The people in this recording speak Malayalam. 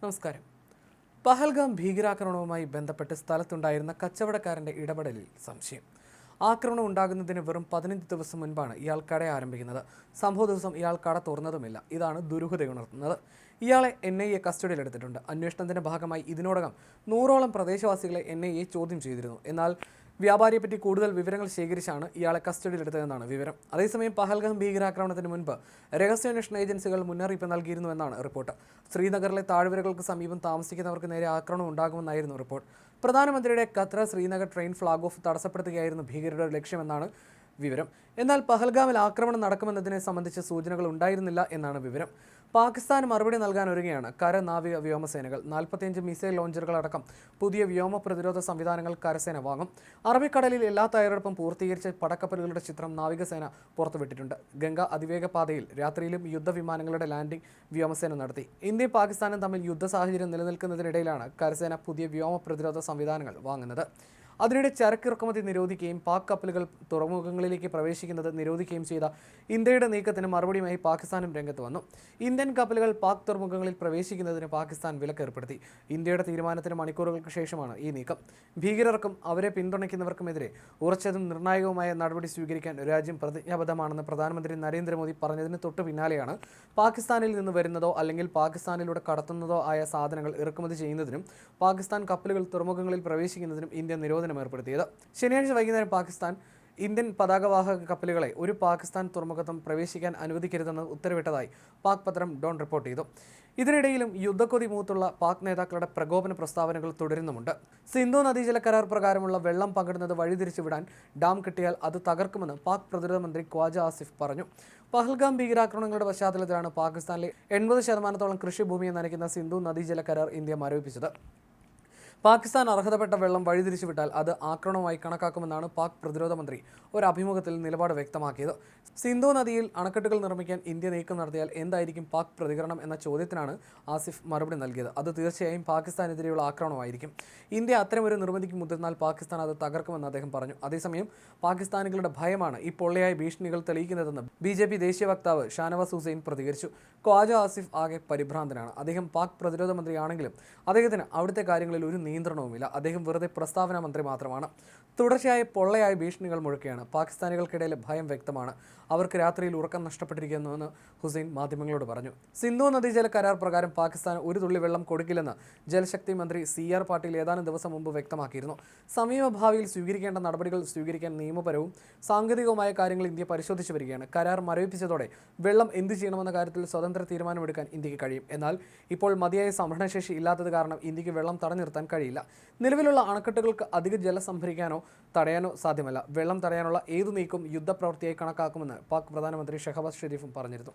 നമസ്കാരം. പഹൽഗാം ഭീകരാക്രമണവുമായി ബന്ധപ്പെട്ട് സ്ഥലത്തുണ്ടായിരുന്ന കച്ചവടക്കാരന്റെ ഇടപെടലിൽ സംശയം. ആക്രമണം ഉണ്ടാകുന്നതിന് വെറും 15 ദിവസം മുൻപാണ് ഇയാൾ കട ആരംഭിക്കുന്നത്. സംഭവ ദിവസം ഇയാൾ കട തുറന്നതുമില്ല. ഇതാണ് ദുരൂഹതയുണർത്തുന്നത്. ഇയാളെ NIA കസ്റ്റഡിയിലെടുത്തിട്ടുണ്ട്. അന്വേഷണത്തിന്റെ ഭാഗമായി ഇതിനോടകം 100ഓളം പ്രദേശവാസികളെ NIA ചോദ്യം ചെയ്തിരുന്നു. എന്നാൽ വ്യാപാരിയെപ്പറ്റി കൂടുതൽ വിവരങ്ങൾ ശേഖരിച്ചാണ് ഇയാളെ കസ്റ്റഡിയിലെടുത്തതെന്നാണ് വിവരം. അതേസമയം പഹൽഗാം ഭീകരാക്രമണത്തിന് മുൻപ് രഹസ്യാന്വേഷണ ഏജൻസികൾ മുന്നറിയിപ്പ് നൽകിയിരുന്നുവെന്നാണ് റിപ്പോർട്ട്. ശ്രീനഗറിലെ താഴ്വരകൾക്ക് സമീപം താമസിക്കുന്നവർക്ക് നേരെ ആക്രമണം ഉണ്ടാകുമെന്നായിരുന്നു റിപ്പോർട്ട്. പ്രധാനമന്ത്രിയുടെ Katra Srinagar train flag off തടസ്സപ്പെടുത്തുകയായിരുന്നു ഭീകരരുടെ ലക്ഷ്യമെന്നാണ് വിവരം. എന്നാൽ പഹൽഗാമിൽ ആക്രമണം നടക്കുമെന്നതിനെ സംബന്ധിച്ച് സൂചനകൾ ഉണ്ടായിരുന്നില്ല എന്നാണ് വിവരം. പാകിസ്ഥാന് മറുപടി നൽകാൻ ഒരുങ്ങുകയാണ് കര, നാവിക, വ്യോമസേനകൾ. 45 മിസൈൽ ലോഞ്ചറുകളടക്കം പുതിയ വ്യോമ പ്രതിരോധ സംവിധാനങ്ങൾ കരസേന വാങ്ങും. അറബിക്കടലിൽ എല്ലാ തയ്യാറെടുപ്പും പൂർത്തീകരിച്ച പടക്കപ്പലുകളുടെ ചിത്രം നാവികസേന പുറത്തുവിട്ടിട്ടുണ്ട്. ഗംഗ അതിവേഗ പാതയിൽ രാത്രിയിലും യുദ്ധവിമാനങ്ങളുടെ ലാൻഡിംഗ് വ്യോമസേന നടത്തി. ഇന്ത്യയും പാകിസ്ഥാനും തമ്മിൽ യുദ്ധ സാഹചര്യം നിലനിൽക്കുന്നതിനിടയിലാണ് കരസേന പുതിയ വ്യോമ പ്രതിരോധ സംവിധാനങ്ങൾ വാങ്ങുന്നത്. അതിനിടെ ചരക്ക് ഇറക്കുമതി നിരോധിക്കുകയും പാക് കപ്പലുകൾ തുറമുഖങ്ങളിലേക്ക് പ്രവേശിക്കുന്നത് നിരോധിക്കുകയും ചെയ്ത ഇന്ത്യയുടെ നീക്കത്തിന് മറുപടിയുമായി പാകിസ്ഥാനും രംഗത്ത് വന്നു. ഇന്ത്യൻ കപ്പലുകൾ പാക് തുറമുഖങ്ങളിൽ പ്രവേശിക്കുന്നതിന് പാകിസ്ഥാൻ വിലക്കേർപ്പെടുത്തി. ഇന്ത്യയുടെ തീരുമാനത്തിന് മണിക്കൂറുകൾക്ക് ശേഷമാണ് ഈ നീക്കം. ഭീകരർക്കും അവരെ പിന്തുണയ്ക്കുന്നവർക്കുമെതിരെ ഉറച്ചതും നിർണായകവുമായ നടപടി സ്വീകരിക്കാൻ രാജ്യം പ്രതിജ്ഞാബദ്ധമാണെന്ന് പ്രധാനമന്ത്രി നരേന്ദ്രമോദി പറഞ്ഞതിന് തൊട്ടു പിന്നാലെയാണ് പാകിസ്ഥാനിൽ നിന്ന് വരുന്നതോ അല്ലെങ്കിൽ പാകിസ്ഥാനിലൂടെ കടത്തുന്നതോ ആയ സാധനങ്ങൾ ഇറക്കുമതി ചെയ്യുന്നതിനും പാകിസ്ഥാൻ കപ്പലുകൾ തുറമുഖങ്ങളിൽ പ്രവേശിക്കുന്നതിനും ഇന്ത്യ നിരോധനം ഏർപ്പെടുത്തിയത്. ശനിയാഴ്ച വൈകുന്നേരം പാകിസ്ഥാൻ ഇന്ത്യൻ പതാകവാഹക കപ്പലുകളെ ഒരു പാകിസ്ഥാൻ തുറമുഖത്തും പ്രവേശിക്കാൻ അനുവദിക്കരുതെന്ന് ഉത്തരവിട്ടതായി പാക് പത്രം ഡോൺ റിപ്പോർട്ട് ചെയ്തു. ഇതിനിടയിലും യുദ്ധക്കൊതി മൂത്തുള്ള പാക് നേതാക്കളുടെ പ്രകോപന പ്രസ്താവനകൾ തുടരുന്നുമുണ്ട്. സിന്ധു നദീജല കരാർ പ്രകാരമുള്ള വെള്ളം പങ്കിടുന്നത് വഴിതിരിച്ചുവിടാൻ ഡാം കിട്ടിയാൽ അത് തകർക്കുമെന്ന് പാക് പ്രതിരോധ മന്ത്രി ഖ്വാജ ആസിഫ് പറഞ്ഞു. പഹൽഗാം ഭീകരാക്രമണങ്ങളുടെ പശ്ചാത്തലത്തിലാണ് പാകിസ്ഥാനിലെ 80% കൃഷിഭൂമിയെ നനയ്ക്കുന്ന സിന്ധു നദീജല കരാർ ഇന്ത്യ മരവിപ്പിച്ചത്. പാകിസ്ഥാൻ അർഹതപ്പെട്ട വെള്ളം വഴിതിരിച്ചുവിട്ടാൽ അത് ആക്രമണമായി കണക്കാക്കുമെന്നാണ് പാക് പ്രതിരോധ മന്ത്രി ഒരു അഭിമുഖത്തിൽ നിലപാട് വ്യക്തമാക്കിയത്. സിന്ധു നദിയിൽ അണക്കെട്ടുകൾ നിർമ്മിക്കാൻ ഇന്ത്യ നീക്കം നടത്തിയാൽ എന്തായിരിക്കും പാക് പ്രതികരണം എന്ന ചോദ്യത്തിനാണ് ആസിഫ് മറുപടി നൽകിയത്. അത് തീർച്ചയായും പാകിസ്ഥാനെതിരെയുള്ള ആക്രമണമായിരിക്കും. ഇന്ത്യ അത്തരമൊരു നിർമ്മിതിക്ക് മുതിർന്നാൽ പാകിസ്ഥാൻ അത് തകർക്കുമെന്ന് അദ്ദേഹം പറഞ്ഞു. അതേസമയം പാകിസ്ഥാനികളുടെ ഭയമാണ് ഈ പൊള്ളയായ ഭീഷണികൾ തെളിയിക്കുന്നതെന്ന് BJP ദേശീയ വക്താവ് ഷാനവാസ് ഹുസൈൻ പ്രതികരിച്ചു. ഖ്വാജ ആസിഫ് ആകെ പരിഭ്രാന്തനാണ്. അദ്ദേഹം പാക് പ്രതിരോധ മന്ത്രിയാണെങ്കിലും അദ്ദേഹത്തിന് അവിടുത്തെ കാര്യങ്ങളിൽ ഒരു നിയന്ത്രണവുമില്ല. അദ്ദേഹം വെറുതെ പ്രസ്താവന മന്ത്രി മാത്രമാണ്. തുടർച്ചയായ പൊള്ളയായ ഭീഷണികൾ മുഴക്കുകയാണ്. പാകിസ്ഥാനികൾക്കിടയിലെ ഭയം വ്യക്തമാണ്. അവർക്ക് രാത്രിയിൽ ഉറക്കം നഷ്ടപ്പെട്ടിരിക്കുന്നുവെന്ന് ഹുസൈൻ മാധ്യമങ്ങളോട് പറഞ്ഞു. സിന്ധു നദീജല കരാർ പ്രകാരം പാകിസ്ഥാൻ ഒരു തുള്ളി വെള്ളം കൊടുക്കില്ലെന്ന് ജലശക്തി മന്ത്രി CR പാട്ടീൽ ഏതാനും ദിവസം മുമ്പ് വ്യക്തമാക്കിയിരുന്നു. സമീപ ഭാവിയിൽ സ്വീകരിക്കേണ്ട നടപടികൾ സ്വീകരിക്കാൻ നിയമപരവും സാങ്കേതികവുമായ കാര്യങ്ങൾ ഇന്ത്യ പരിശോധിച്ചു വരികയാണ്. കരാർ മരവിപ്പിച്ചതോടെ വെള്ളം എന്ത് ചെയ്യണമെന്ന കാര്യത്തിൽ സ്വതന്ത്ര തീരുമാനമെടുക്കാൻ ഇന്ത്യക്ക് കഴിയും. എന്നാൽ ഇപ്പോൾ മതിയായ സംഭരണശേഷി ഇല്ലാത്തത് കാരണം ഇന്ത്യക്ക് വെള്ളം തടഞ്ഞു നിർത്താൻ കഴിയില്ല. നിലവിലുള്ള അണക്കെട്ടുകൾക്ക് അധിക ജലം സംഭരിക്കാനോ തടയാനോ സാധ്യമല്ല. വെള്ളം തടയാനുള്ള ഏതു നീക്കവും യുദ്ധപ്രവൃത്തിയായി കണക്കാക്കുമെന്ന് പാക് പ്രധാനമന്ത്രി ഷഹബാസ് ഷെരീഫും പറഞ്ഞിരുന്നു.